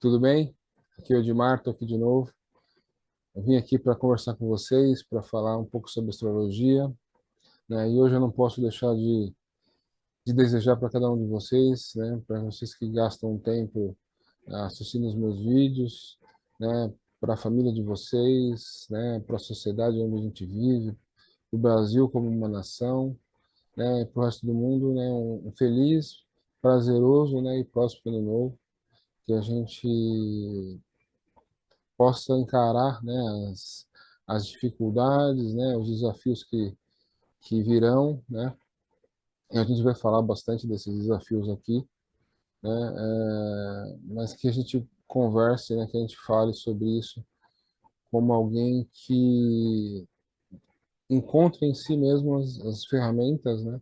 Tudo bem? Aqui é o Edmar, estou aqui de novo. Eu vim aqui para conversar com vocês, para falar um pouco sobre astrologia, né? E hoje eu não posso deixar de desejar para cada um de vocês, né? Para vocês que gastam um tempo assistindo os meus vídeos, né? Para a família de vocês, né? Para a sociedade onde a gente vive, o Brasil como uma nação, né? Para o resto do mundo, né? Um feliz, prazeroso, né? E próspero ano novo, que a gente possa encarar, né, as dificuldades, né, os desafios que virão, né, e a gente vai falar bastante desses desafios aqui, né, mas que a gente converse, né, que a gente fale sobre isso como alguém que encontre em si mesmo as ferramentas, né,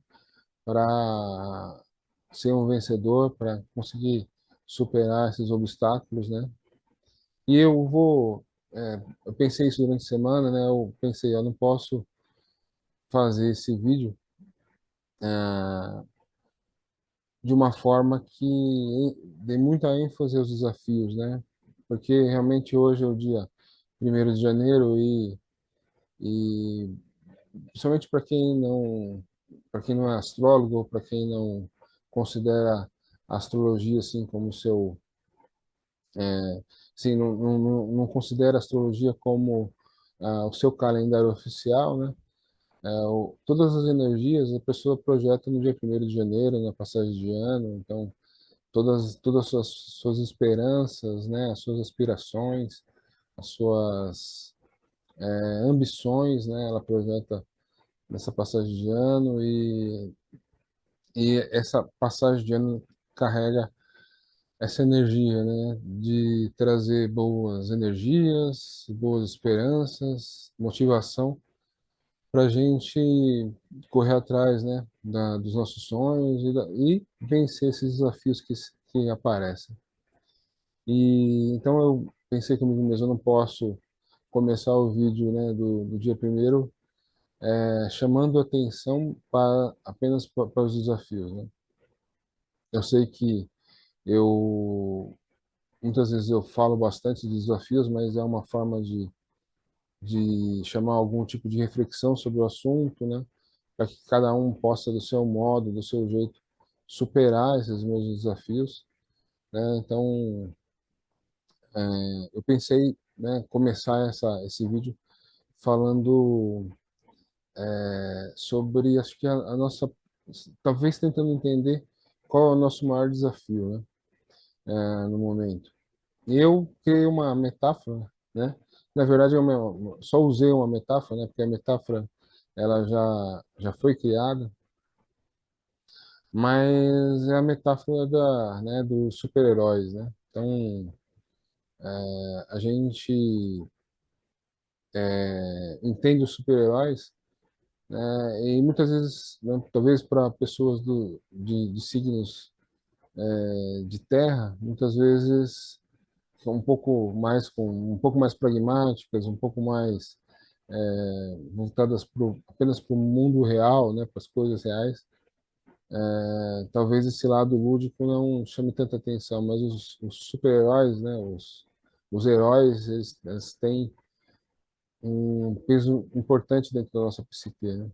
para ser um vencedor, para conseguir superar esses obstáculos, né. E eu pensei isso durante a semana, né? Eu pensei, eu não posso fazer esse vídeo de uma forma que dê muita ênfase aos desafios, né? Porque realmente hoje é o dia 1º de janeiro e principalmente para quem não é astrólogo, para quem não considera a astrologia assim como seu, assim, não considera a astrologia como o seu calendário oficial, né? Todas as energias a pessoa projeta no dia 1º de janeiro, na passagem de ano, então todas as suas esperanças, né, as suas aspirações, as suas ambições, né, ela projeta nessa passagem de ano e essa passagem de ano carrega essa energia, né, de trazer boas energias, boas esperanças, motivação para a gente correr atrás, né, dos nossos sonhos e vencer esses desafios que aparecem. E então eu pensei comigo mesmo, eu não posso começar o vídeo, né, do dia primeiro chamando atenção apenas para os desafios, né? Eu sei que eu muitas vezes eu falo bastante de desafios, mas é uma forma de chamar algum tipo de reflexão sobre o assunto, né? Para que cada um possa, do seu modo, do seu jeito, superar esses meus desafios, né? Então, eu pensei, né, começar esse vídeo falando sobre, acho que a nossa, talvez tentando entender qual é o nosso maior desafio, né, no momento. Eu criei uma metáfora, né? Na verdade, só usei uma metáfora, né? Porque a metáfora ela já foi criada, mas é a metáfora né, dos super-heróis, né? Então, a gente entende os super-heróis, né? E muitas vezes, né, talvez para pessoas de signos de terra, muitas vezes são um pouco mais pragmáticas, um pouco mais voltadas apenas para o mundo real, né, para as coisas reais. Talvez esse lado lúdico não chame tanta atenção, mas os super-heróis, né, os heróis, eles têm um peso importante dentro da nossa psique, né?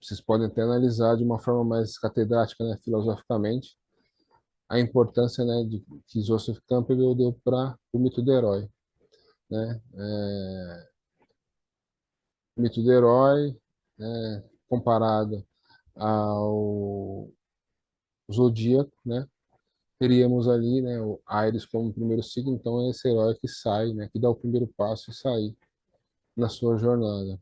Vocês podem até analisar de uma forma mais catedrática, né, filosoficamente, a importância, né, que Joseph Campbell deu para o mito do herói, né? O mito do herói, né, comparado ao zodíaco, né? Teríamos ali, né, o Ares como primeiro signo, então é esse herói que sai, né, que dá o primeiro passo e sai na sua jornada.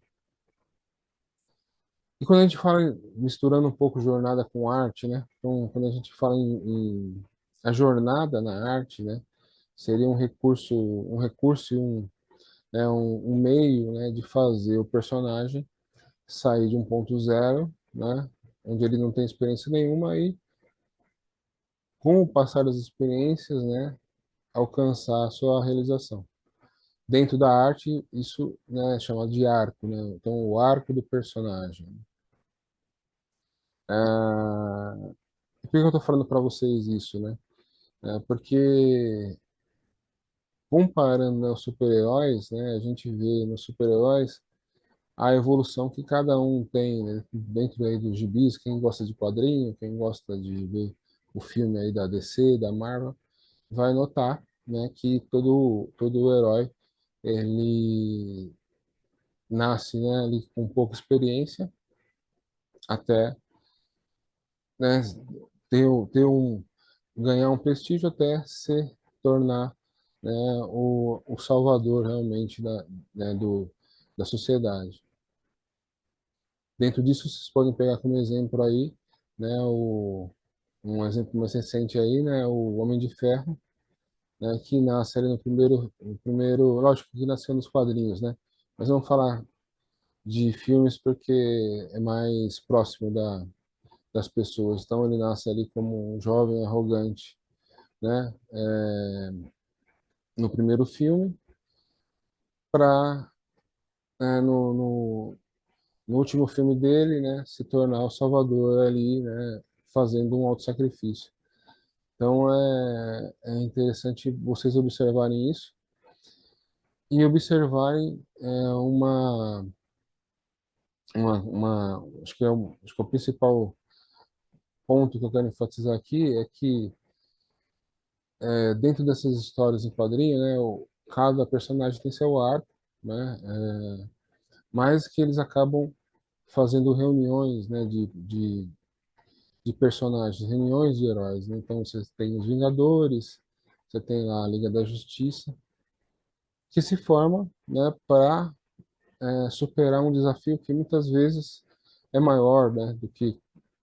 E quando a gente fala, misturando um pouco jornada com arte, né, então quando a gente fala em a jornada na arte, né, seria um recurso e um meio, né, de fazer o personagem sair de um ponto zero, né, onde ele não tem experiência nenhuma e com o passar das experiências, né, alcançar a sua realização. Dentro da arte, isso, né, é chamado de arco, né? Então, o arco do personagem. Por que eu estou falando para vocês isso, né? Porque comparando, né, os super-heróis, né, a gente vê nos super-heróis a evolução que cada um tem, né, dentro aí dos gibis, quem gosta de quadrinho, quem gosta de ver o filme aí da DC, da Marvel, vai notar, né, que todo herói ele nasce, né, ali com pouca experiência até, né, ganhar um prestígio até se tornar, né, o salvador realmente né, da sociedade. Dentro disso, vocês podem pegar como exemplo aí, né, um exemplo mais recente aí, né, o Homem de Ferro, né, que nasce ali no primeiro, lógico que nasceu nos quadrinhos, né, mas vamos falar de filmes porque é mais próximo das pessoas. Então ele nasce ali como um jovem arrogante, né, no primeiro filme, para no último filme dele, né, se tornar o salvador ali, né, fazendo um auto-sacrifício. Então é interessante vocês observarem isso e observarem acho que é o principal ponto que eu quero enfatizar aqui é que dentro dessas histórias em quadrinho, né, cada personagem tem seu arco, né, mas que eles acabam fazendo reuniões, né, de personagens, reuniões de heróis, né? Então você tem os Vingadores, você tem lá a Liga da Justiça, que se forma, né, para superar um desafio que muitas vezes é maior, né, do que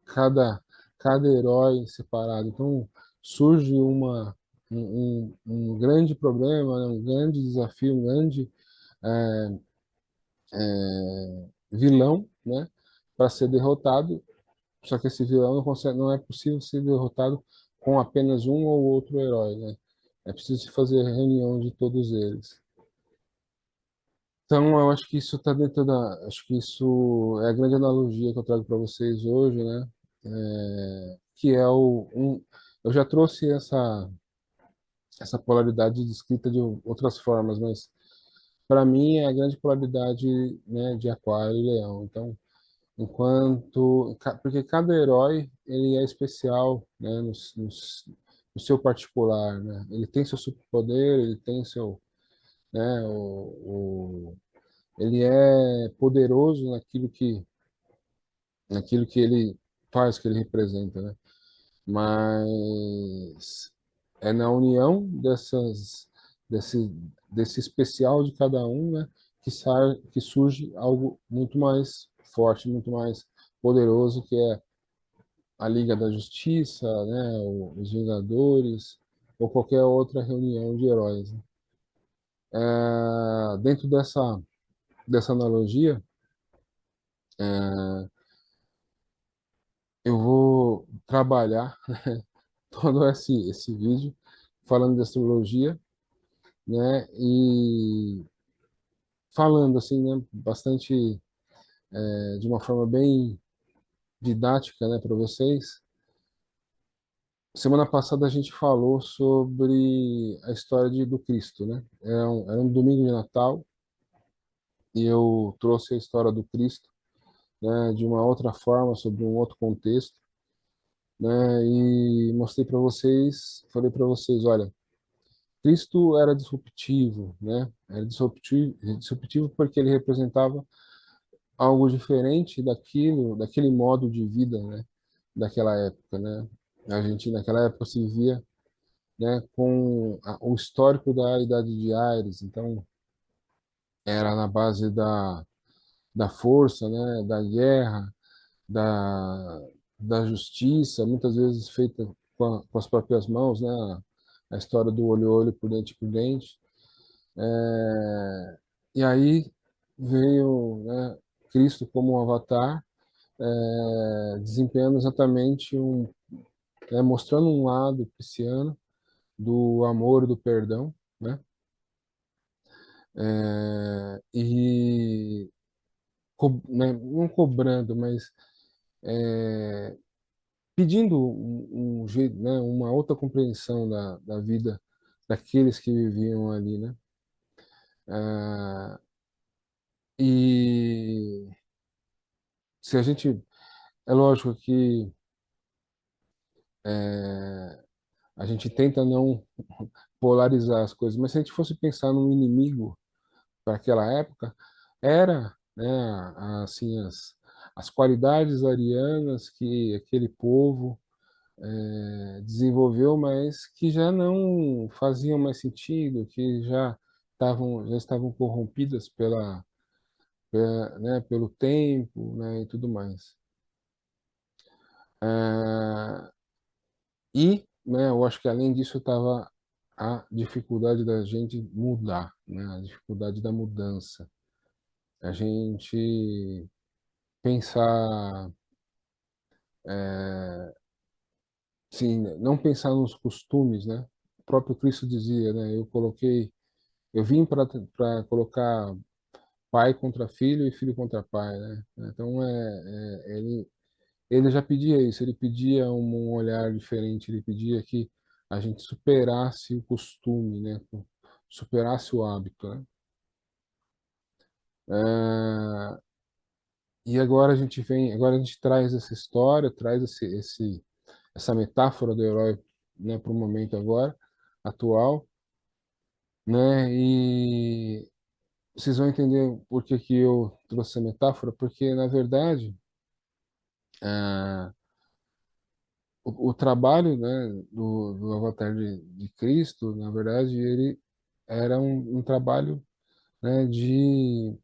cada, cada herói separado. Então, surge um grande problema, né, um grande desafio, um grande vilão, né, para ser derrotado. Só que esse vilão não consegue, não é possível ser derrotado com apenas um ou outro herói, né? É preciso se fazer reunião de todos eles. Então, eu acho que isso está dentro acho que isso é a grande analogia que eu trago para vocês hoje, né? Que é eu já trouxe essa polaridade descrita de outras formas, mas para mim é a grande polaridade, né, de Aquário e Leão. Então, porque cada herói ele é especial, né, no seu particular, né? Ele tem seu superpoder, ele tem seu, né, ele é poderoso naquilo que ele faz, que ele representa, né? Mas é na união desse, desse especial de cada um, né, que surge algo muito mais forte, muito mais poderoso, que é a Liga da Justiça, né, os Vingadores, ou qualquer outra reunião de heróis, né? Dentro dessa analogia, eu vou trabalhar todo esse vídeo falando de astrologia, né? E falando assim, né, bastante de uma forma bem didática, né, para vocês. Semana passada a gente falou sobre a história do Cristo, né? Era um domingo de Natal e eu trouxe a história do Cristo, né, de uma outra forma, sobre um outro contexto, né? E mostrei para vocês, falei para vocês, olha, Cristo era disruptivo, né? Era disruptivo porque ele representava algo diferente daquele modo de vida, né? Daquela época, né? A gente naquela época se via, né? Com o histórico da Idade de Ares, então era na base da força, né? Da guerra, da da justiça, muitas vezes feita com as próprias mãos, né? A história do olho a olho, por dente. E aí veio, né, Cristo como um avatar, desempenhando exatamente mostrando um lado pisciano do amor e do perdão, né? E não cobrando, mas pedindo um jeito, né, uma outra compreensão da vida daqueles que viviam ali, né? Ah, e se a gente, é lógico que é, a gente tenta não polarizar as coisas, mas se a gente fosse pensar num inimigo para aquela época, era, né, assim, as qualidades arianas que aquele povo desenvolveu, mas que já não faziam mais sentido, que já estavam corrompidas né, pelo tempo, né, e tudo mais. Ah, e, né, eu acho que além disso estava a dificuldade da gente mudar, né, a dificuldade da mudança. A gente pensar, sim, não pensar nos costumes, né? O próprio Cristo dizia, né? Eu vim para colocar pai contra filho e filho contra pai, né? Então ele já pedia isso, ele pedia um olhar diferente, ele pedia que a gente superasse o costume, né? Superasse o hábito, né? Eh, e agora a gente traz essa história, traz essa metáfora do herói, né, para o momento agora atual, né? E vocês vão entender por que que eu trouxe a metáfora, porque na verdade ah, o trabalho, né, do Avatar de Cristo, na verdade, ele era um trabalho, né, de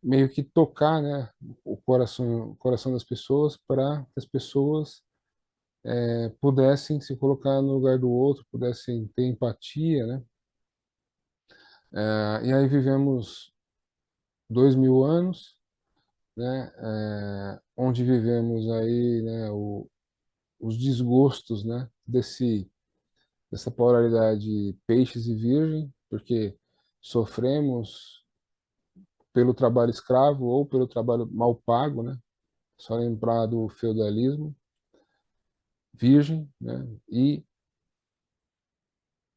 meio que tocar, né, o coração das pessoas para que as pessoas pudessem se colocar no lugar do outro, pudessem ter empatia, né? E aí vivemos 2000 anos, né? Onde vivemos aí, né? Os desgostos, né? Dessa polaridade peixes e virgem, porque sofremos pelo trabalho escravo ou pelo trabalho mal pago, né? Só lembrar do feudalismo virgem, né? E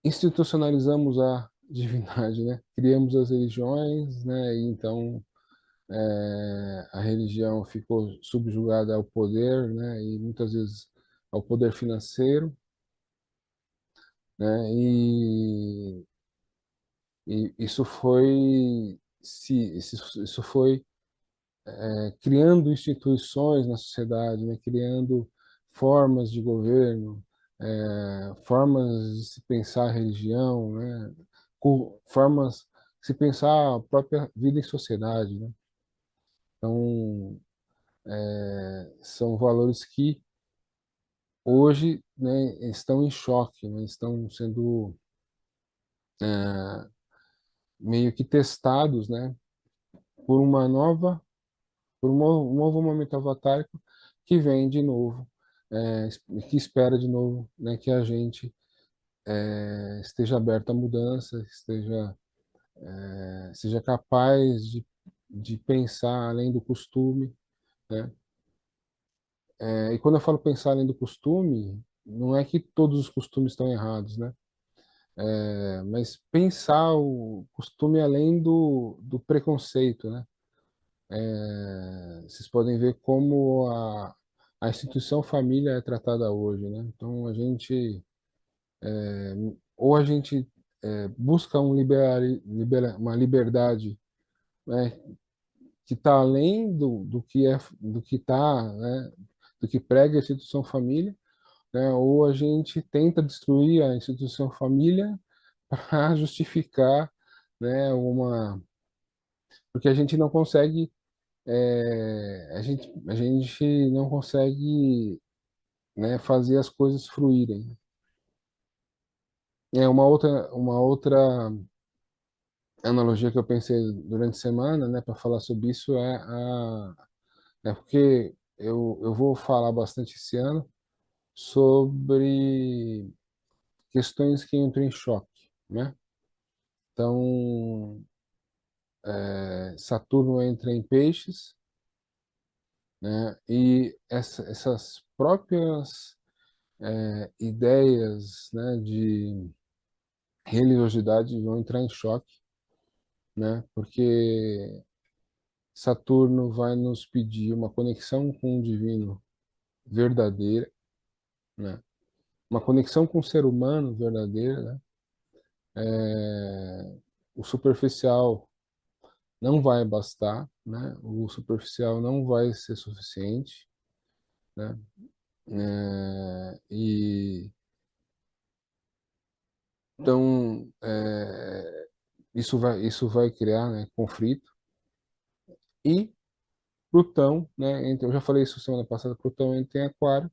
institucionalizamos a divindade, né? Criamos as religiões, né? E então a religião ficou subjugada ao poder, né? E muitas vezes ao poder financeiro, né? E isso foi criando instituições na sociedade, né? Criando formas de governo, formas de se pensar a religião, né? Formas de se pensar a própria vida em sociedade, né? Então, são valores que hoje, né, estão em choque, né? Estão sendo meio que testados, né? Por uma nova, por um novo momento avatárico que vem de novo, que espera de novo, né? Que a gente esteja aberto à mudança, seja capaz de pensar além do costume, né? E quando eu falo pensar além do costume, não é que todos os costumes estão errados, né? Mas pensar o costume além do preconceito, né? Vocês podem ver como a instituição família é tratada hoje, né? Então ou a gente busca uma liberdade, né, que está além do que tá, né, do que prega a instituição família, né, ou a gente tenta destruir a instituição família para justificar, né, porque a gente não consegue, a gente não consegue, né, fazer as coisas fluírem. Uma outra analogia que eu pensei durante a semana, né, para falar sobre isso porque eu vou falar bastante esse ano sobre questões que entram em choque, né? Então, Saturno entra em Peixes, né? E essas próprias ideias, né, de religiosidade vão entrar em choque, né? Porque Saturno vai nos pedir uma conexão com o divino verdadeira, né? Uma conexão com o ser humano verdadeira, né? O superficial não vai bastar, né? O superficial não vai ser suficiente, né? E então isso vai criar, né, conflito. E Plutão, né? Eu já falei isso semana passada. Plutão entra em Aquário,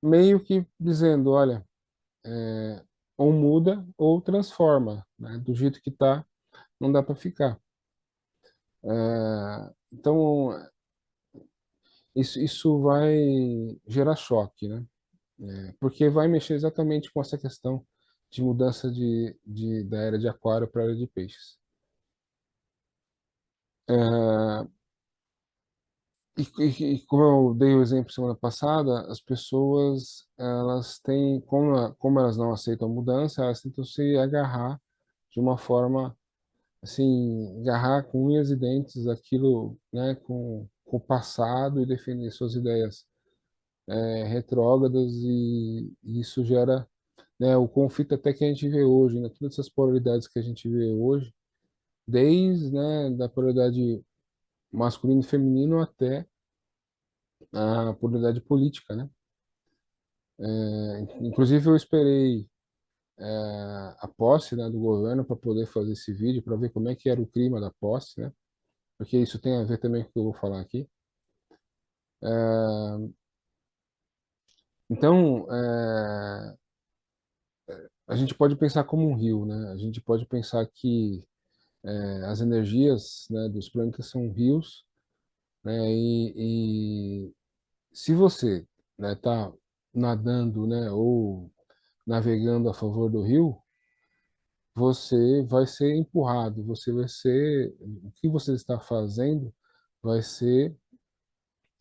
meio que dizendo, olha, ou muda ou transforma, né? Do jeito que está, não dá para ficar. Então isso vai gerar choque, né? Porque vai mexer exatamente com essa questão de mudança da era de Aquário para a era de Peixes. É, e como eu dei o exemplo semana passada, as pessoas, elas têm, como elas não aceitam a mudança, elas tentam se agarrar de uma forma, assim, agarrar com unhas e dentes aquilo, né, com o passado e defender suas ideias retrógradas, e isso gera, né, o conflito até que a gente vê hoje, né, todas essas polaridades que a gente vê hoje, desde, né, da polaridade masculino e feminino até a polaridade política, né? Inclusive eu esperei a posse, né, do governo para poder fazer esse vídeo, para ver como é que era o clima da posse, né? Porque isso tem a ver também com o que eu vou falar aqui. Então, a gente pode pensar como um rio, né? A gente pode pensar que as energias, né, dos planetas são rios, né? E se você, né, tá nadando, né, ou navegando a favor do rio, você vai ser empurrado, você vai ser, o que você está fazendo vai ser,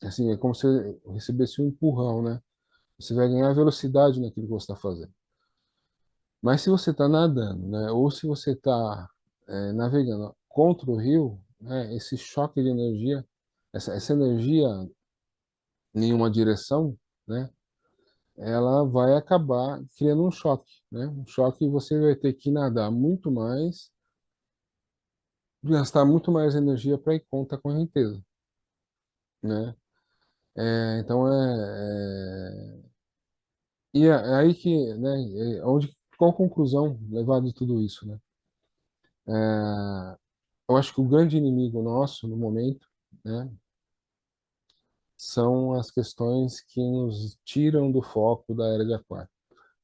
assim, é como se recebesse um empurrão, né? Você vai ganhar velocidade naquilo que você está fazendo. Mas se você está nadando, né, ou se você está navegando contra o rio, né, esse choque de energia, essa energia em uma direção, né, ela vai acabar criando um choque, né? Um choque, e você vai ter que nadar muito mais, gastar muito mais energia para ir contra a correnteza, né? Então é aí que, né? Qual a conclusão levada de tudo isso, né? Eu acho que o grande inimigo nosso no momento, né, são as questões que nos tiram do foco da era de Aquário,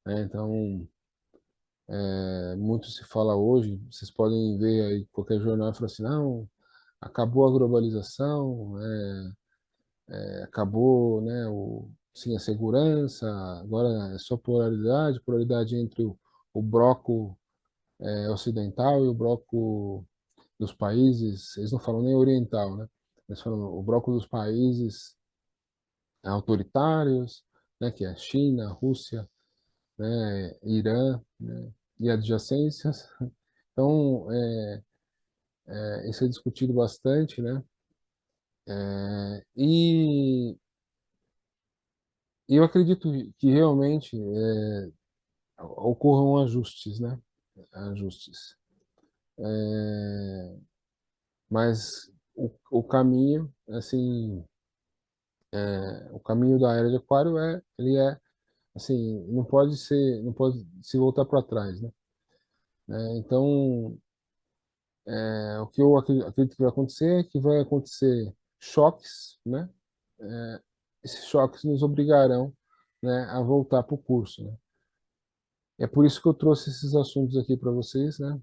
né? Então, muito se fala hoje, vocês podem ver aí qualquer jornal e falar assim, não, acabou a globalização, acabou, né, sim, a segurança, agora é só polaridade, polaridade entre o bloco ocidental e o bloco dos países, eles não falam nem oriental, né? Eles falam o bloco dos países autoritários, né, que é a China, a Rússia, né, Irã, né, e adjacências. Então, isso é discutido bastante, né? E eu acredito que realmente ocorram ajustes, né? Ajustes. Mas o caminho, assim, o caminho da era de Aquário ele é, assim, não pode se voltar para trás, né? Então, o que eu acredito que vai acontecer é que vai acontecer choques, né? É, esses choques nos obrigarão, né, a voltar para o curso, né? É por isso que eu trouxe esses assuntos aqui para vocês, né?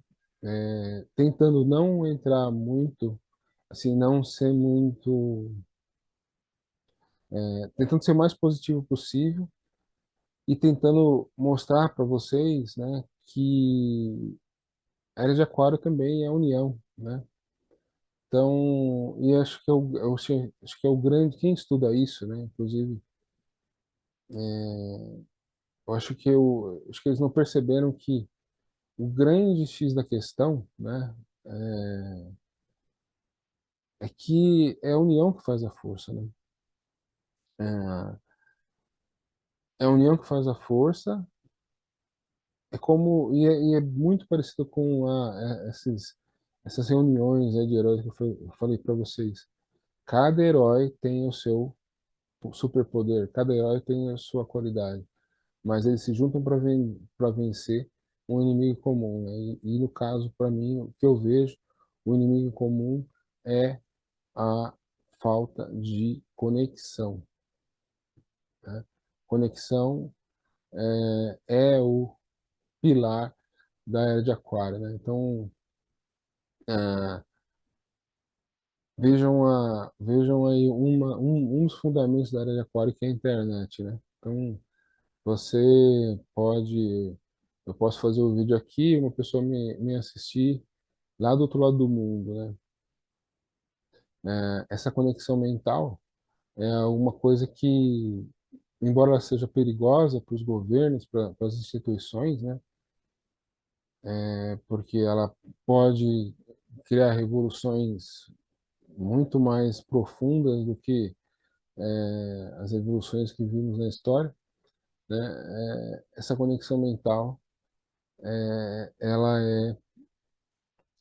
Tentando não entrar muito, assim, não ser muito, tentando ser o mais positivo possível e tentando mostrar para vocês, né, que a Era de Aquário também é união, né? Então, e acho que é o grande, quem estuda isso, né? Inclusive, eu acho que eles não perceberam que o grande X da questão, né? É que é a união que faz a força, né? É, é a união que faz a força. E é muito parecido com essas reuniões, né, de heróis que eu falei para vocês. Cada herói tem o seu superpoder, cada herói tem a sua qualidade, mas eles se juntam para vencer um inimigo comum, né? E no caso, para mim, o que eu vejo, o inimigo comum é a falta de conexão, né? Conexão é o pilar da era de Aquário, né? Então, ah, vejam aí um dos fundamentos da era de Aquário, que é a internet, né? Então, você pode, eu posso fazer o vídeo aqui, uma pessoa me assistir lá do outro lado do mundo, né? Essa conexão mental é uma coisa que, embora ela seja perigosa para os governos, para as instituições, né? Porque ela pode criar revoluções muito mais profundas do que as revoluções que vimos na história, né? Essa conexão mental, ela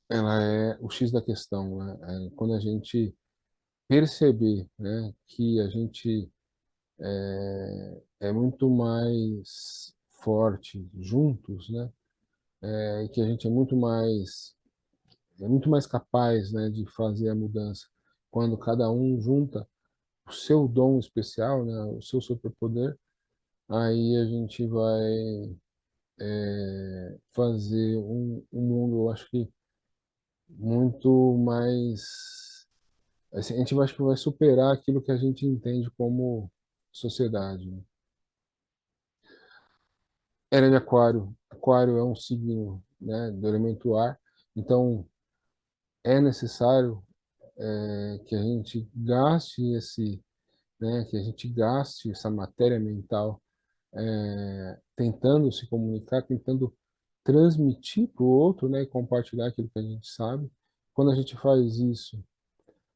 ela é o X da questão, né? Quando a gente perceber, né, que a gente é muito mais forte juntos, né? E que a gente é muito mais capaz, né, de fazer a mudança quando cada um junta o seu dom especial, né, o seu superpoder, aí a gente vai fazer um mundo, eu acho que muito mais. Assim, a gente acho que vai superar aquilo que a gente entende como sociedade, né? Era de Aquário. Aquário é um signo, né, do elemento ar. Então, é necessário que a gente gaste que a gente gaste essa matéria mental tentando se comunicar, tentando transmitir para o outro, né, e compartilhar aquilo que a gente sabe. Quando a gente faz isso,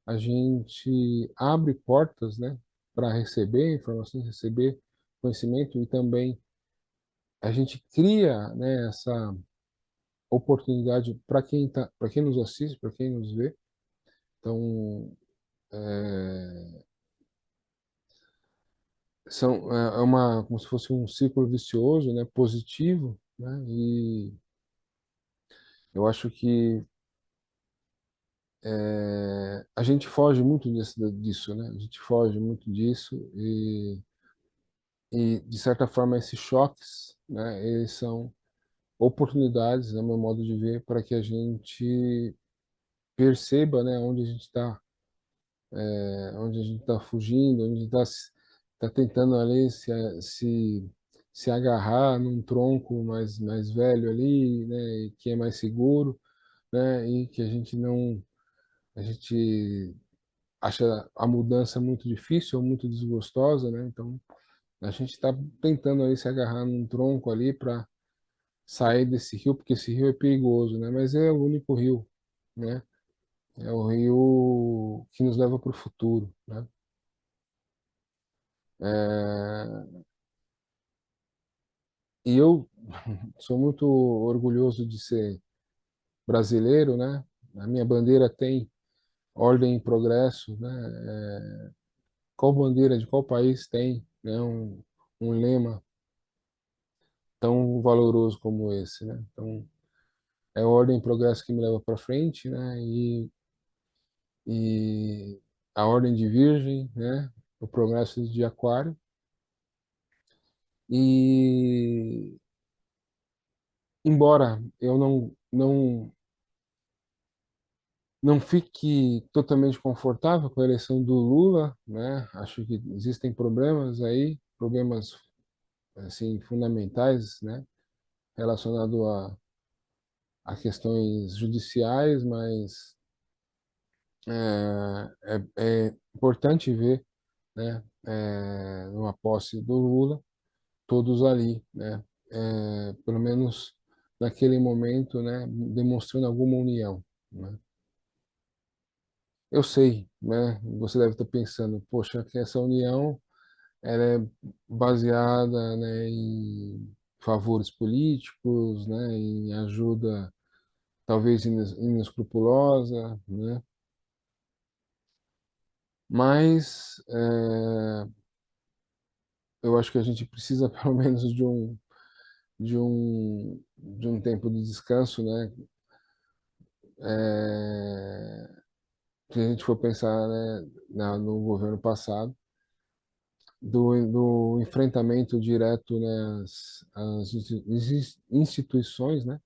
a gente abre portas, né, para receber informações, receber conhecimento e também a gente cria, né, essa oportunidade para quem nos assiste, para quem nos vê. Então, é uma como se fosse um círculo vicioso, né, positivo, né? E eu acho que a gente foge muito disso, né? A gente foge muito disso e de certa forma esses choques, né, eles são oportunidades, no meu modo de ver, para que a gente perceba, né, onde a gente está, onde a gente está fugindo, onde a gente está tá tentando ali se agarrar num tronco mais velho ali, né, e que é mais seguro, né, e que a gente acha a mudança muito difícil ou muito desgostosa, né, então a gente está tentando ali se agarrar num tronco ali para sair desse rio, porque esse rio é perigoso, né? Mas é o único rio, né? É o rio que nos leva para o futuro, né? É, e eu sou muito orgulhoso de ser brasileiro, né? A minha bandeira tem ordem e progresso, né? Qual bandeira de qual país tem, né? Um lema tão valoroso como esse, né? Então, é ordem e progresso que me leva para frente, né? E a ordem de Virgem, né? O progresso de Aquário. E embora eu não fique totalmente confortável com a eleição do Lula, né? Acho que existem problemas aí, problemas assim fundamentais, né? Relacionado a questões judiciais, mas É importante ver, né, numa posse do Lula, todos ali, né, pelo menos naquele momento, né, demonstrando alguma união, né. Eu sei, né, você deve estar pensando, poxa, que essa união ela é baseada, né, em favores políticos, né, em ajuda talvez inescrupulosa, né, mas eu acho que a gente precisa pelo menos de um tempo de descanso, né? Se a gente for pensar, né, no governo passado, do enfrentamento direto, né, às instituições, né,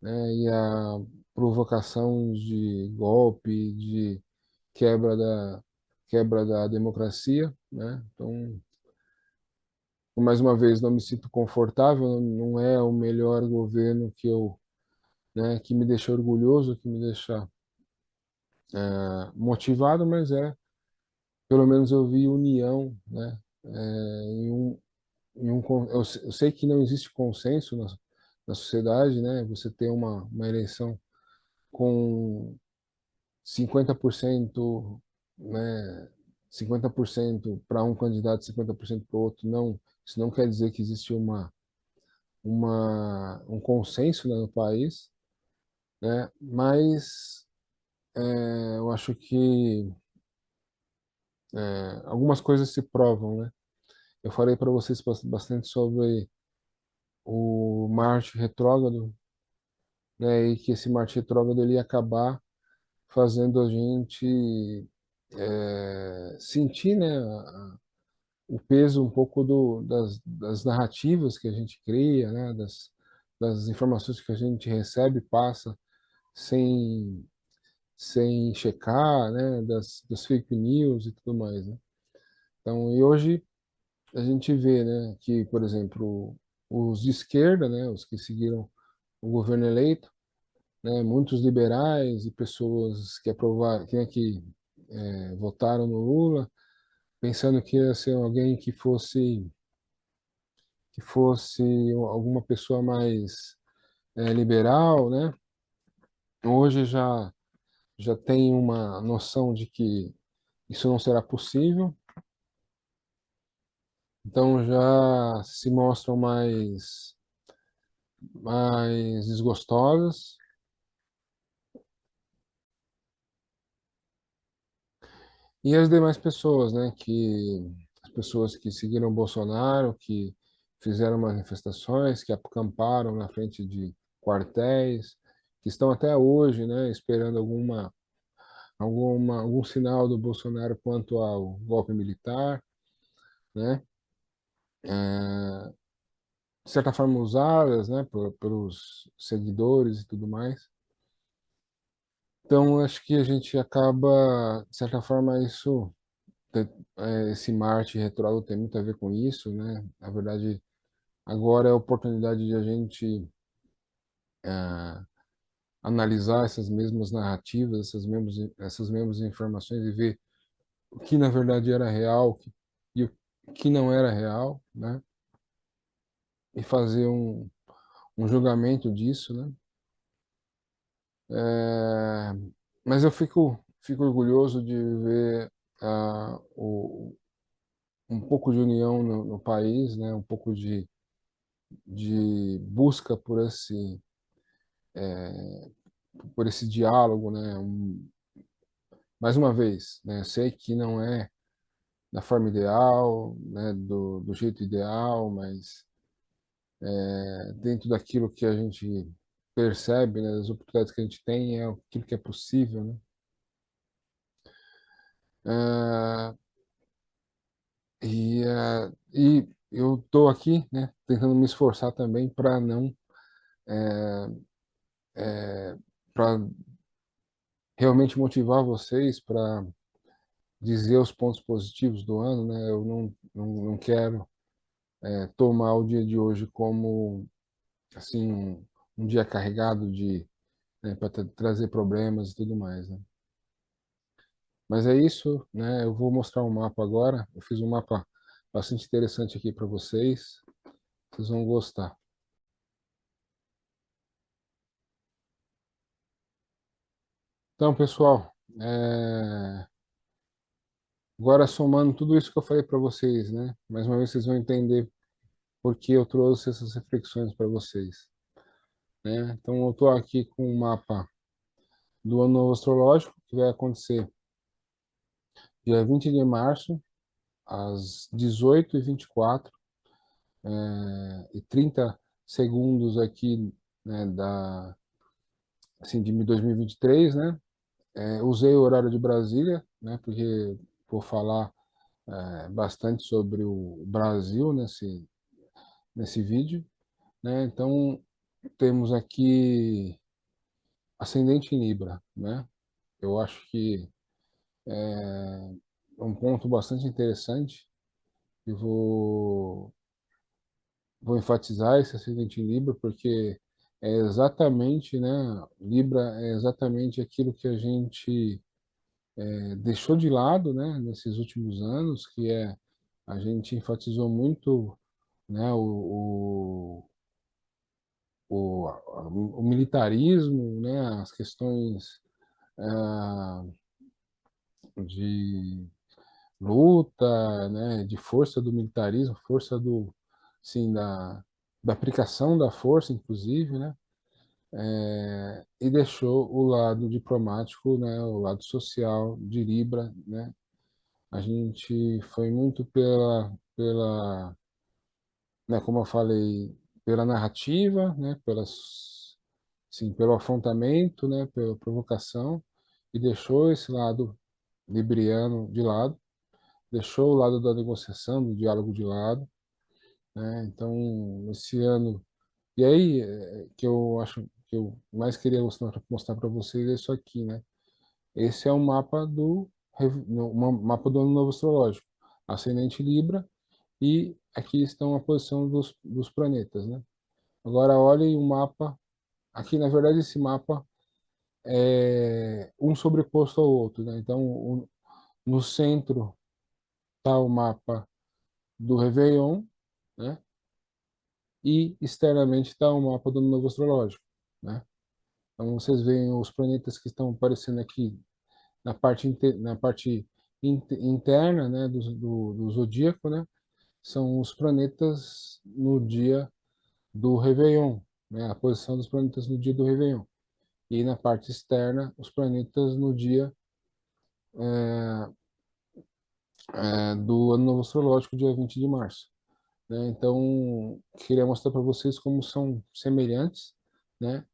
e a provocação de golpe, de quebra da quebra da democracia, né? Então, mais uma vez, não me sinto confortável, não é o melhor governo que eu, né, que me deixa orgulhoso, que me deixa motivado, mas pelo menos eu vi união, né, eu sei que não existe consenso na sociedade, né, você ter uma eleição com 50%, né, 50% para um candidato, 50% para o outro, não, isso não quer dizer que existe um consenso, né, no país, né, mas eu acho que algumas coisas se provam, né? Eu falei para vocês bastante sobre o Marte retrógrado, né, e que esse Marte retrógrado ele ia acabar fazendo a gente sentir, né, o peso um pouco das narrativas que a gente cria, né, das informações que a gente recebe, passa sem, sem checar, né, das fake news e tudo mais, né? Então, e hoje a gente vê, né, que, por exemplo, os de esquerda, né, os que seguiram o governo eleito, né, muitos liberais e pessoas que aprovaram, que votaram no Lula, pensando que ia ser alguém que fosse alguma pessoa mais liberal, né? Hoje já tem uma noção de que isso não será possível, então já se mostram mais desgostosas. E as demais pessoas, né, as pessoas que seguiram o Bolsonaro, que fizeram manifestações, que acamparam na frente de quartéis, que estão até hoje, né, esperando algum sinal do Bolsonaro quanto ao golpe militar, né, de certa forma usadas, né, pelos seguidores e tudo mais. Então, acho que a gente acaba, de certa forma, esse Marte retrógrado tem muito a ver com isso, né? Na verdade, agora é a oportunidade de a gente eh, analisar essas mesmas narrativas, essas mesmas informações e ver o que na verdade era real e o que não era real, né? E fazer um julgamento disso, né? Eh, mas eu fico orgulhoso de ver um pouco de união no país, né? Um pouco de busca por esse diálogo, né? Mais uma vez, né? Eu sei que não é da forma ideal, né? Do jeito ideal, mas dentro daquilo que a gente percebe, né? Das oportunidades que a gente tem, é aquilo que é possível, né? Ah, e eu estou aqui, né? Tentando me esforçar também para não para realmente motivar vocês para dizer os pontos positivos do ano, né? Eu não quero tomar o dia de hoje como assim um dia carregado para trazer problemas e tudo mais, né? Mas é isso, né? Eu vou mostrar um mapa agora. Eu fiz um mapa bastante interessante aqui para vocês. Vocês vão gostar. Então, pessoal, agora somando tudo isso que eu falei para vocês, né? Mais uma vez vocês vão entender por que eu trouxe essas reflexões para vocês, né? Então, eu estou aqui com o mapa do ano novo astrológico, que vai acontecer dia 20 de março, às 18h24, e 30 segundos aqui, né, assim, de 2023, né? Usei o horário de Brasília, né? Porque vou falar bastante sobre o Brasil nesse vídeo, né? Então, temos aqui ascendente em Libra, né? Eu acho que é um ponto bastante interessante e vou enfatizar esse ascendente em Libra porque é exatamente, né? Libra é exatamente aquilo que a gente deixou de lado, né? Nesses últimos anos, que é a gente enfatizou muito, né? O militarismo, né? As questões ah, de luta, né, de força do militarismo, força sim, da aplicação da força, inclusive, né, e deixou o lado diplomático, né, o lado social de Libra, né. A gente foi muito né, como eu falei, pela narrativa, né, sim, pelo afrontamento, né, pela provocação, e deixou esse lado libriano de lado, deixou o lado da negociação, do diálogo de lado, né? Então, esse ano. E aí, que eu acho que eu mais queria mostrar para vocês é isso aqui, né? Esse é o mapa mapa do ano novo astrológico, ascendente Libra, e aqui estão a posição dos planetas, né? Agora, olhem o mapa. Aqui, na verdade, esse mapa é um sobreposto ao outro, né? Então, no centro está o mapa do Réveillon, né? E externamente está o mapa do novo astrológico, né? Então vocês veem os planetas que estão aparecendo aqui na parte interna, né, do zodíaco, né? São os planetas no dia do Réveillon, né? A posição dos planetas no dia do Réveillon. E na parte externa, os planetas no dia do ano novo astrológico, dia 20 de março, né? Então, queria mostrar para vocês como são semelhantes, né?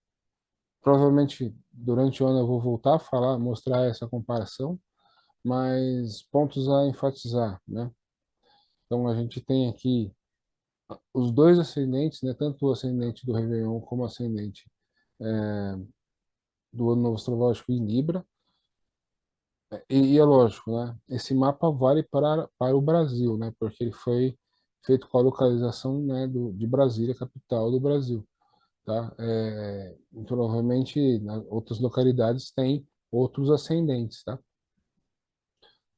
Provavelmente durante o ano eu vou voltar a falar, mostrar essa comparação, mas pontos a enfatizar, né? Então a gente tem aqui os dois ascendentes, né? Tanto o ascendente do Réveillon como o ascendente do Ano Novo Astrológico em Libra. E é lógico, né? Esse mapa vale para o Brasil, né? Porque ele foi feito com a localização, né, de Brasília, capital do Brasil, tá? Provavelmente outras localidades têm outros ascendentes, tá?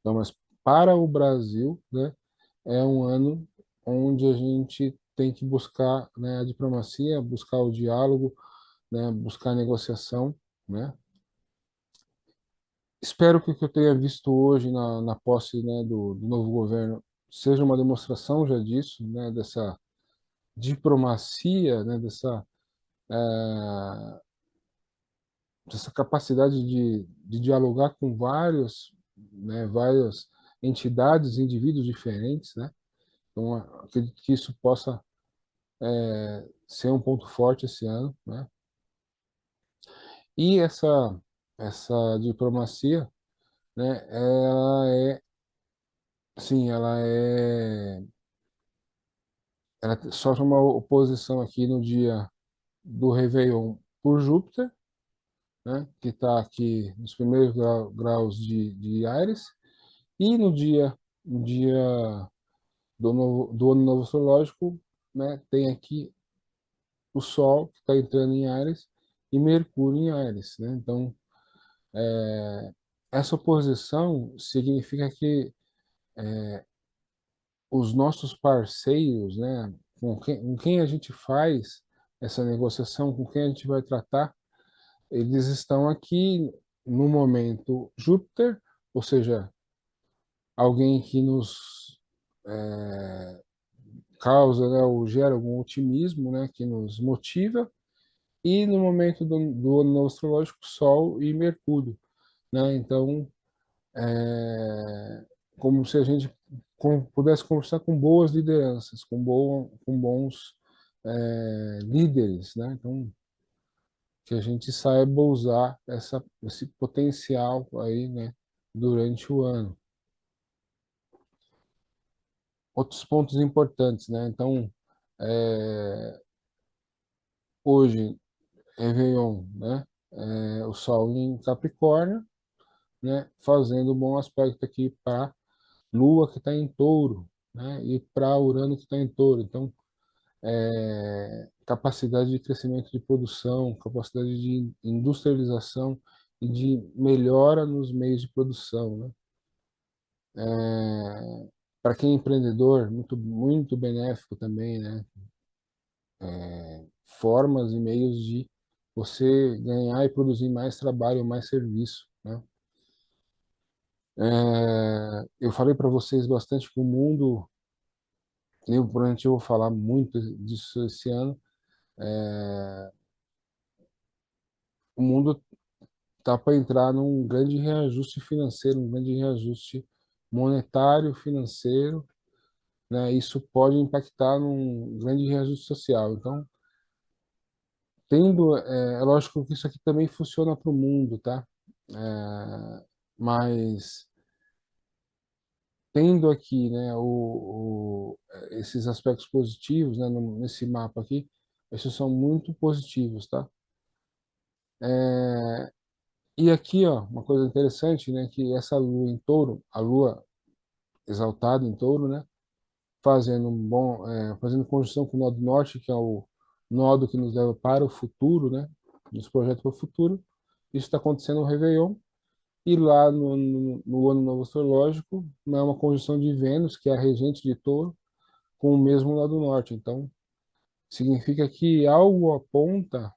Então, mas para o Brasil, né, é um ano onde a gente tem que buscar, né, a diplomacia, buscar o diálogo, né, buscar a negociação, né? Espero que o que eu tenha visto hoje na posse, né, do novo governo seja uma demonstração já disso, né, dessa diplomacia, né, dessa capacidade de dialogar com várias entidades, indivíduos diferentes, né? Então, acredito que isso possa ser um ponto forte esse ano, né? E essa diplomacia, né? Sim, ela sofre uma oposição aqui no dia do Réveillon por Júpiter, né? Que está aqui nos primeiros graus de Áries, e no dia do ano novo astrológico, né? Tem aqui o Sol que está entrando em Áries e Mercúrio em Áries, né? Então essa oposição significa que os nossos parceiros, né, com quem a gente faz essa negociação, com quem a gente vai tratar, eles estão aqui no momento Júpiter, ou seja, alguém que nos causa, né, ou gera algum otimismo, né, que nos motiva, e no momento do ano novo astrológico, Sol e Mercúrio, né? Então, é como se a gente pudesse conversar com boas lideranças, com bons líderes, né? Então, que a gente saiba usar esse potencial aí, né, durante o ano. Outros pontos importantes, né? Então, é, hoje, Réveillon, né? O Sol em Capricórnio, né? Fazendo um bom aspecto aqui para Lua que está em Touro, né? E para Urano que está em Touro. Então, capacidade de crescimento de produção, capacidade de industrialização e de melhora nos meios de produção, né? Para quem é empreendedor, muito benéfico também, né? Formas e meios de você ganhar e produzir mais trabalho, mais serviço, né? Eu falei para vocês bastante que o mundo, eu provavelmente eu vou falar muito disso esse ano, o mundo tá para entrar num grande reajuste financeiro, um grande reajuste monetário, financeiro, né? Isso pode impactar num grande reajuste social. Então, é lógico que isso aqui também funciona para o mundo, tá? Mas tendo aqui, né, esses aspectos positivos, né, nesse mapa aqui, esses são muito positivos, tá? E aqui, ó, uma coisa interessante, né, que essa lua em touro, a lua exaltada em touro, né, fazendo conjunção com o nó do norte, que é o nodo que nos leva para o futuro, né, nos projetos para o futuro. Isso está acontecendo no Réveillon, e lá no ano novo astrológico, é uma conjunção de Vênus, que é a regente de touro, com o mesmo lado norte. Então, significa que algo aponta,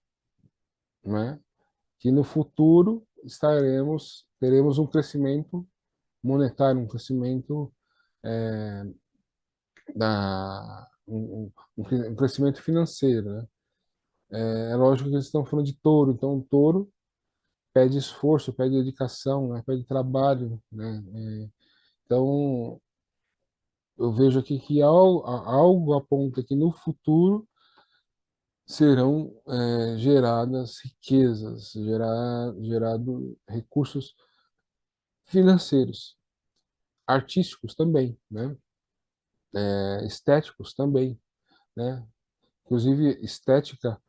né, que no futuro teremos um crescimento monetário, um crescimento um crescimento financeiro, né? É lógico que eles estão falando de touro, então touro pede esforço, pede dedicação, né? Pede trabalho, né? Então, eu vejo aqui que algo aponta que no futuro serão geradas riquezas, gerado recursos financeiros, artísticos também, né? Estéticos também, né? Inclusive, estética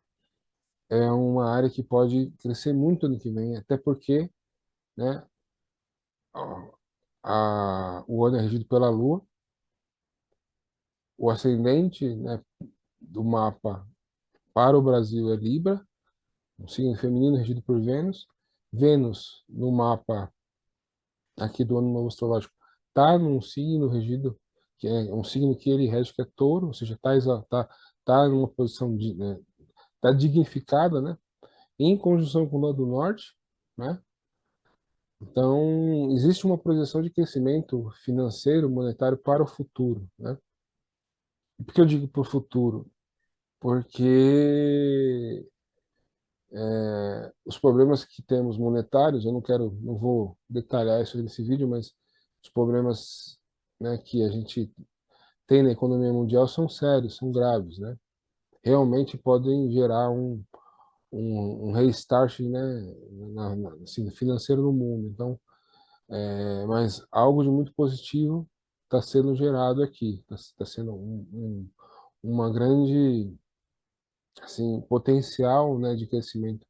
é uma área que pode crescer muito ano que vem, até porque, né, o ano é regido pela Lua, o ascendente, né, do mapa para o Brasil é Libra, um signo feminino regido por Vênus. Vênus, no mapa aqui do ano novo astrológico, está num signo regido, que é um signo que ele rege, que é Touro, ou seja, tá numa posição né, tá dignificada, né, em conjunção com o lado do norte, né. Então, existe uma projeção de crescimento financeiro, monetário para o futuro, né? Por que eu digo para o futuro? Porque os problemas que temos monetários, eu não vou detalhar isso nesse vídeo, mas os problemas, né, que a gente tem na economia mundial são sérios, são graves, né? Realmente podem gerar um restart, né, assim, financeiro no mundo. Então, mas algo de muito positivo está sendo gerado aqui, está sendo uma grande assim, potencial, né, de crescimento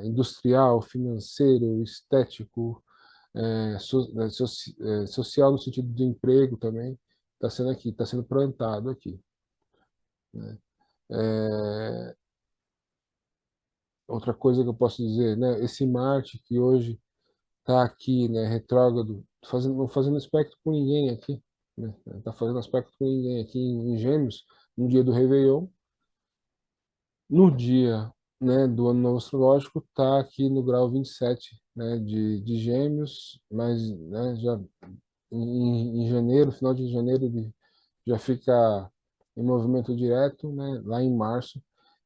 industrial, financeiro, estético, social no sentido de emprego também, está sendo aqui, está sendo plantado aqui, né? Outra coisa que eu posso dizer, né, esse Marte que hoje tá aqui, né, retrógrado, não fazendo aspecto com ninguém aqui, né? Tá fazendo aspecto com ninguém aqui em Gêmeos, no dia do Réveillon. No dia, né, do ano novo astrológico, tá aqui no grau 27, né, de Gêmeos, mas, né, já em janeiro, final de janeiro, ele já fica em movimento direto, né, lá em março,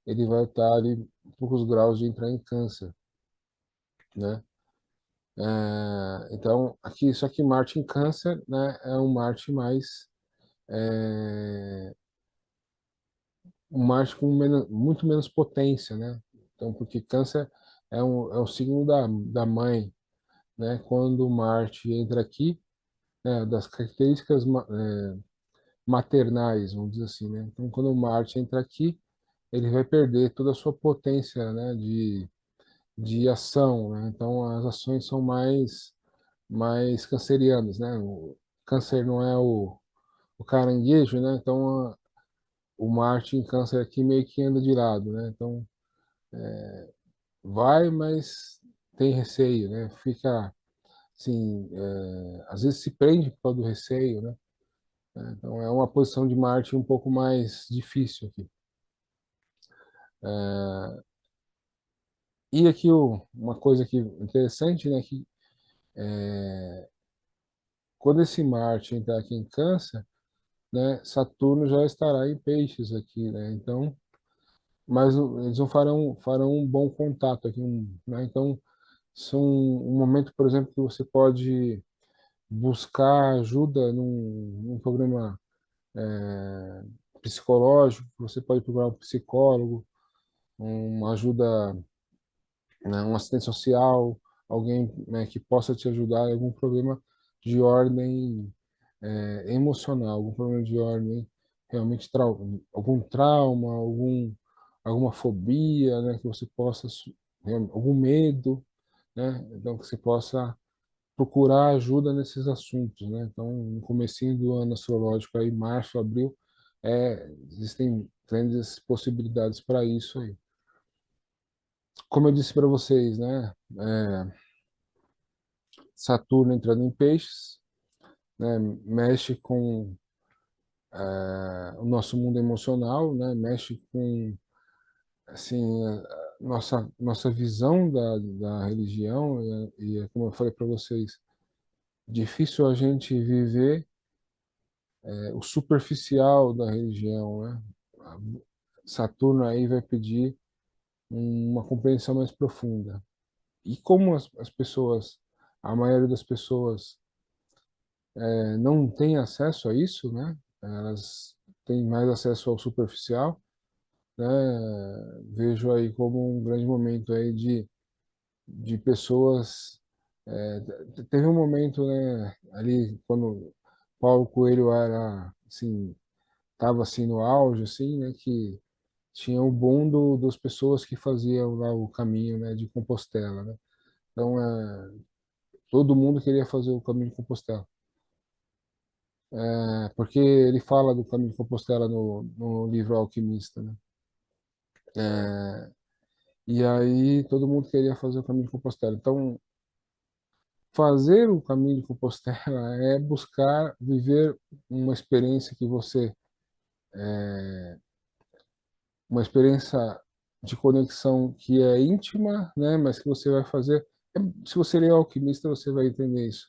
ele vai estar ali poucos graus de entrar em Câncer, né? Então, aqui, só que Marte em Câncer, né, é um Marte mais, é, um Marte com muito menos potência, né? Então, porque Câncer é o signo da mãe, né? Quando Marte entra aqui, né, das características maternais, vamos dizer assim, né? Então, quando Marte entra aqui, ele vai perder toda a sua potência, né, de ação, né? Então, as ações são mais cancerianas, né? O Câncer não é o caranguejo, né? Então, o Marte em Câncer aqui meio que anda de lado, né? Então, vai, mas tem receio, né? Fica, assim, às vezes se prende por causa do receio, né? Então, é uma posição de Marte um pouco mais difícil aqui. E aqui uma coisa aqui interessante, né? Que quando esse Marte entrar aqui em Câncer, né? Saturno já estará em Peixes aqui, né? Então, mas eles não farão um bom contato aqui, né? Então, são um momento, por exemplo, que você pode buscar ajuda num programa psicológico, você pode procurar um psicólogo, uma ajuda, né, um assistente social, alguém, né, que possa te ajudar em algum problema de ordem emocional, algum problema de ordem realmente algum trauma, alguma fobia, né, que você possa algum medo, né, então que você possa procurar ajuda nesses assuntos, né? Então, no comecinho do ano astrológico aí, março, abril, existem grandes possibilidades para isso aí. Como eu disse para vocês, né? Saturno entrando em Peixes, né? Mexe com o nosso mundo emocional, né? Mexe com assim nossa visão da religião como eu falei para vocês, difícil a gente viver o superficial da religião, né? Saturno aí vai pedir uma compreensão mais profunda. E como as pessoas, a maioria das pessoas não tem acesso a isso, né? Elas têm mais acesso ao superficial, né? Vejo aí como um grande momento aí de pessoas. Teve um momento, né, ali quando Paulo Coelho era assim, estava assim no auge, assim, né, que tinha o boom das pessoas que faziam lá o caminho, né, de Compostela, né? Então, todo mundo queria fazer o caminho de Compostela. Porque ele fala do caminho de Compostela no livro Alquimista, né? E aí todo mundo queria fazer o caminho de Compostela. Então, fazer o caminho de Compostela é buscar viver uma experiência uma experiência de conexão que é íntima, né, mas que você vai fazer. Se você ler Alquimista, você vai entender isso.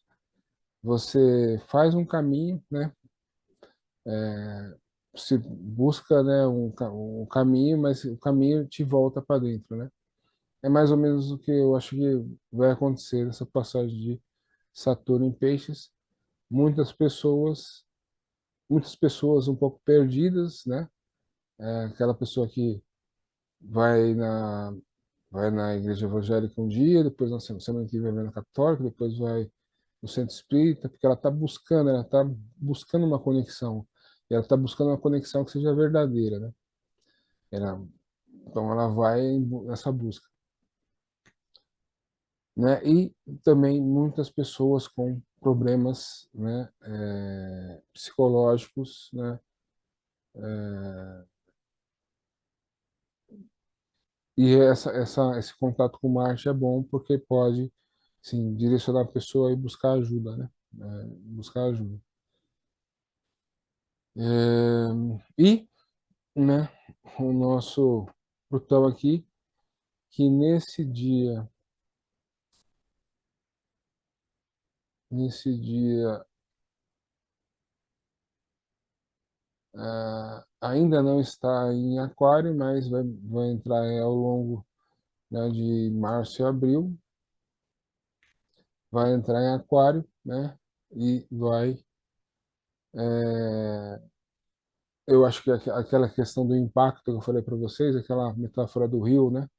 Você faz um caminho, né, se busca, né, um caminho, mas o caminho te volta para dentro, né? É mais ou menos o que eu acho que vai acontecer nessa passagem de Saturno em Peixes. Muitas pessoas, muitas pessoas um pouco perdidas, né? Aquela pessoa que vai na vai na igreja evangélica um dia, depois na semana que vem vai na católica, depois vai no centro espírita, porque ela está buscando uma conexão. E ela está buscando uma conexão que seja verdadeira, né? Ela, então ela vai nessa busca, né? E também muitas pessoas com problemas, né, psicológicos, né? E esse contato com Marte é bom porque pode sim, direcionar a pessoa e buscar ajuda, né? Buscar ajuda. E, né, o nosso Plutão aqui, que nesse dia ainda não está em Aquário, mas vai entrar ao longo, né, de março e abril, vai entrar em Aquário, né, e é, eu acho que aquela questão do impacto que eu falei para vocês, aquela metáfora do rio, né,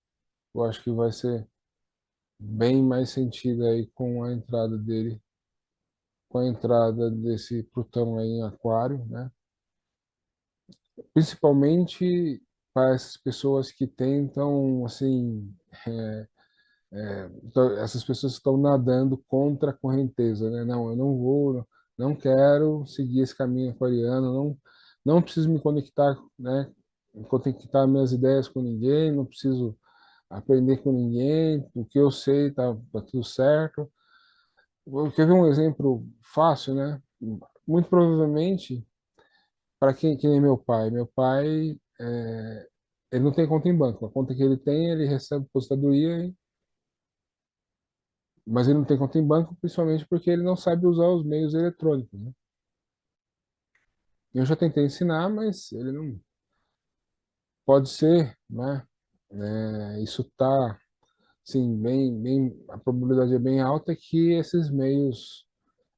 eu acho que vai ser bem mais sentido aí com a entrada dele, com a entrada desse Plutão aí em Aquário, né, principalmente para essas pessoas que tentam, assim, então, essas pessoas estão nadando contra a correnteza, né? Não, eu não vou, não quero seguir esse caminho aquariano, não preciso me conectar, né? Conectar minhas ideias com ninguém, não preciso aprender com ninguém, o que eu sei tá tudo certo. Quer ver um exemplo fácil, né? Muito provavelmente, para quem que nem meu pai, ele não tem conta em banco, a conta que ele tem, ele recebe aposentadoria, mas ele não tem conta em banco, principalmente porque ele não sabe usar os meios eletrônicos, né? Eu já tentei ensinar, mas ele não pode ser, né? Isso tá, sim, a probabilidade é bem alta que esses meios,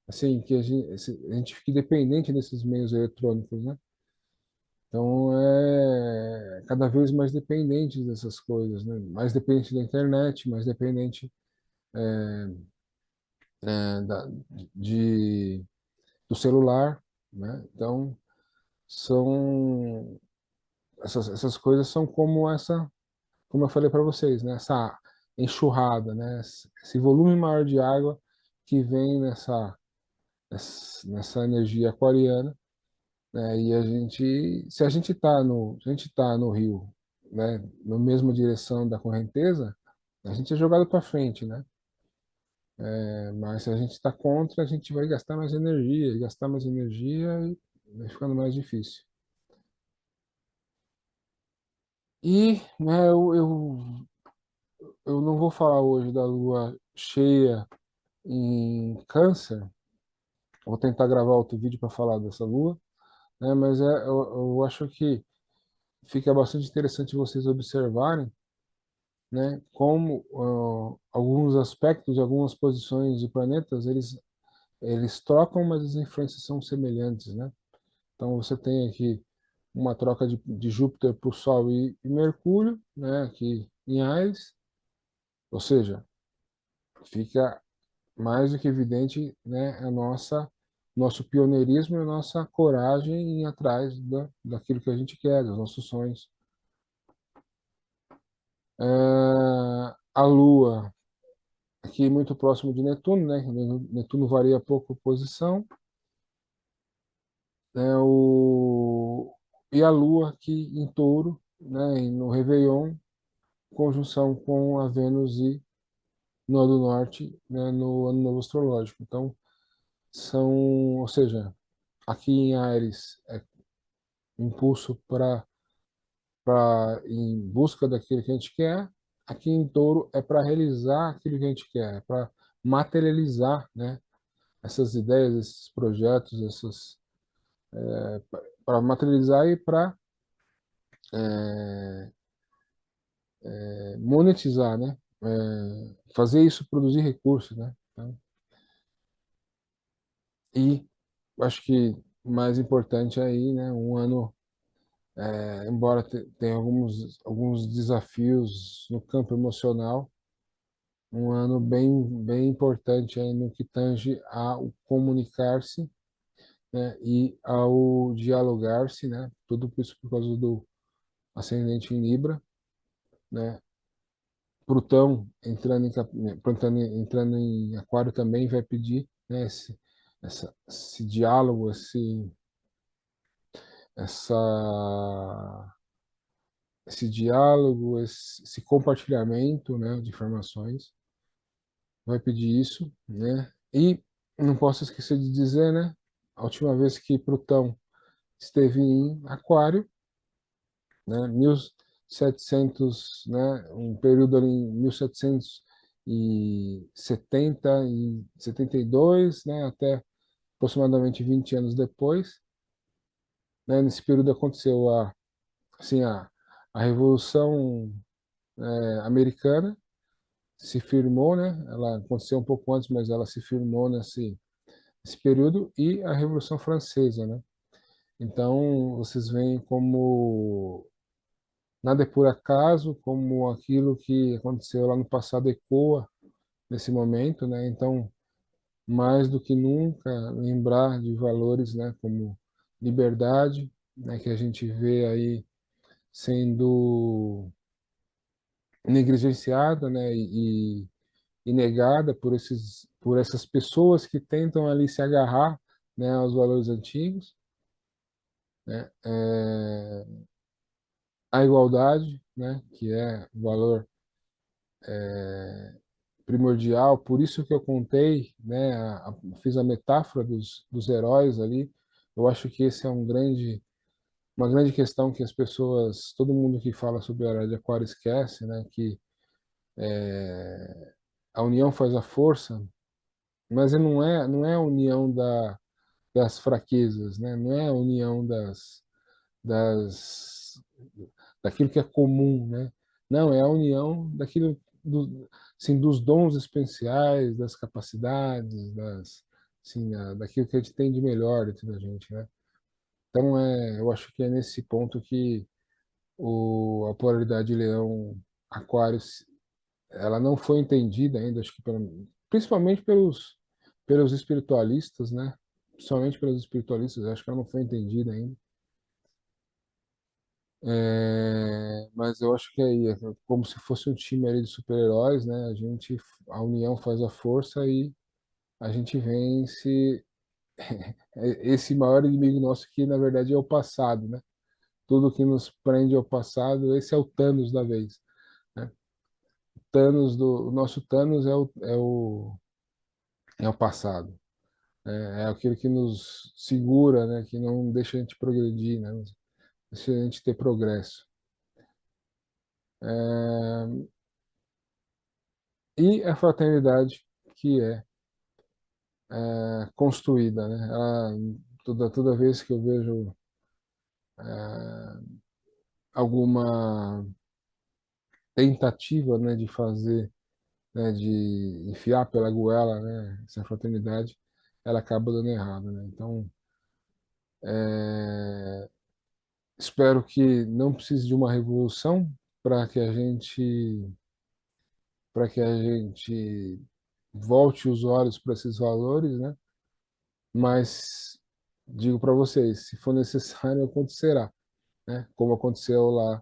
assim, que a gente fique dependente desses meios eletrônicos, né? Então, cada vez mais dependente dessas coisas, né? Mais dependente da internet, mais dependente da, de, do celular, né? Então, são essas coisas são como como eu falei para vocês, né? Essa enxurrada, né? Esse volume maior de água que vem nessa energia aquariana, né? E se a gente tá no rio, né? Na mesma direção da correnteza, a gente é jogado para frente, né? Mas se a gente está contra, a gente vai gastar mais energia, e gastar mais energia e vai ficando mais difícil. E, né, eu não vou falar hoje da lua cheia em Câncer. Vou tentar gravar outro vídeo para falar dessa lua, né? Mas eu acho que fica bastante interessante vocês observarem, né, como alguns aspectos, algumas posições de planetas, eles trocam, mas as influências são semelhantes, né? Então você tem aqui uma troca de Júpiter por Sol e Mercúrio, né, aqui em Áries, ou seja, fica mais do que evidente, né, nosso pioneirismo e a nossa coragem em ir atrás daquilo que a gente quer, dos nossos sonhos. A Lua, aqui muito próximo de Netuno, né? Netuno varia pouco posição, né? E a Lua aqui em Touro, né? No Réveillon, conjunção com a Vênus e no do Norte, né? No Ano Novo Astrológico. Então, ou seja, aqui em Ares é impulso para em busca daquilo que a gente quer. Aqui em Touro é para realizar aquilo que a gente quer, para materializar, né, essas ideias, esses projetos, para materializar e para monetizar, né? Fazer isso produzir recursos, né? Então, e acho que o mais importante aí, né, um ano, embora tenha alguns desafios no campo emocional, um ano bem importante aí no que tange ao comunicar-se, né, e ao dialogar-se, né, tudo isso por causa do ascendente em Libra, né, Plutão entrando em Aquário também vai pedir, né, esse diálogo, essa, esse diálogo, esse compartilhamento, né, de informações. vai pedir isso, né? E não posso esquecer de dizer, né? A última vez que Plutão esteve em Aquário, né? 1700, né? Um período ali em 1770 e 72, né? Até aproximadamente 20 anos depois, né? Nesse período aconteceu assim, a Revolução Americana se firmou, né? Ela aconteceu um pouco antes, mas ela se firmou nesse período e a Revolução Francesa, né? Então, vocês veem como nada é por acaso, como aquilo que aconteceu lá no passado ecoa nesse momento, né? Então, mais do que nunca, lembrar de valores, né, como liberdade, né, que a gente vê aí sendo negligenciada, né, e negada por essas pessoas que tentam ali se agarrar, né, aos valores antigos, né, a igualdade, né, que é o valor primordial. Por isso que eu contei, né, fiz a metáfora dos heróis ali. Eu acho que esse é uma grande questão que as pessoas, todo mundo que fala sobre a era de Aquário esquece, né, que a união faz a força, mas não é a união das fraquezas, né? Não é a união das, daquilo que é comum, né? Não, é a união daquilo, assim, dos dons especiais, das capacidades, assim, daquilo que a gente tem de melhor dentro da gente, né? Então, eu acho que é nesse ponto que a polaridade de Leão Aquário, ela não foi entendida ainda, acho que principalmente pelos espiritualistas, né? Principalmente pelos espiritualistas, acho que ela não foi entendida ainda. Mas eu acho que é como se fosse um time ali de super-heróis, né? A união faz a força e a gente vence esse maior inimigo nosso que na verdade é o passado, né? Tudo que nos prende ao passado, esse é o Thanos da vez, né? O nosso Thanos é o passado. É aquilo que nos segura, né? Que não deixa a gente progredir, né? Não deixa a gente ter progresso. É, e a fraternidade que é construída, né? Toda vez que eu vejo alguma tentativa, né, de fazer, né, de enfiar pela goela, né, essa fraternidade, ela acaba dando errado, né? Então, é, espero que não precise de uma revolução para que a gente para que a gente volte os olhos para esses valores, né? Mas digo para vocês, se for necessário, acontecerá, né? Como aconteceu lá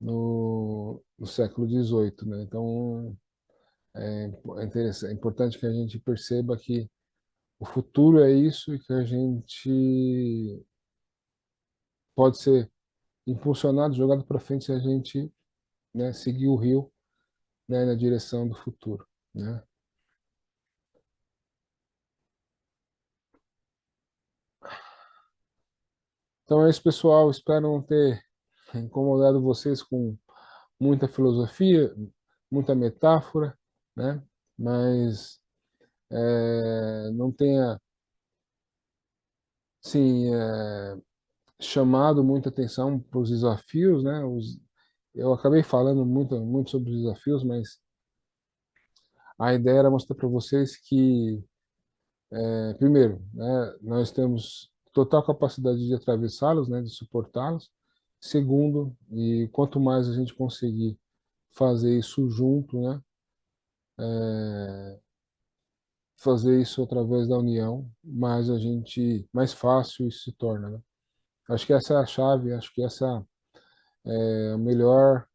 no século XVIII, né? Então é importante que a gente perceba que o futuro é isso e que a gente pode ser impulsionado, jogado para frente se a gente, né, seguir o rio, né, na direção do futuro, né? Então é isso, pessoal. Espero não ter incomodado vocês com muita filosofia, muita metáfora, né? Mas não tenha, sim, chamado muita atenção para os desafios, né? Eu acabei falando muito sobre os desafios, mas a ideia era mostrar para vocês que, primeiro, né, nós temos total capacidade de atravessá-los, né, de suportá-los. Segundo, e quanto mais a gente conseguir fazer isso junto, né, fazer isso através da união, mais fácil isso se torna, né? Acho que essa é a chave, acho que essa é o melhor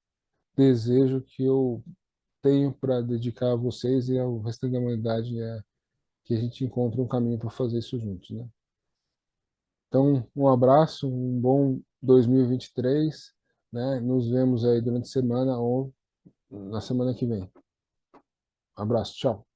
desejo que eu tenho para dedicar a vocês e ao restante da humanidade, é que a gente encontre um caminho para fazer isso juntos, né? Então, um abraço, um bom 2023, né? Nos vemos aí durante a semana ou na semana que vem. Abraço, tchau.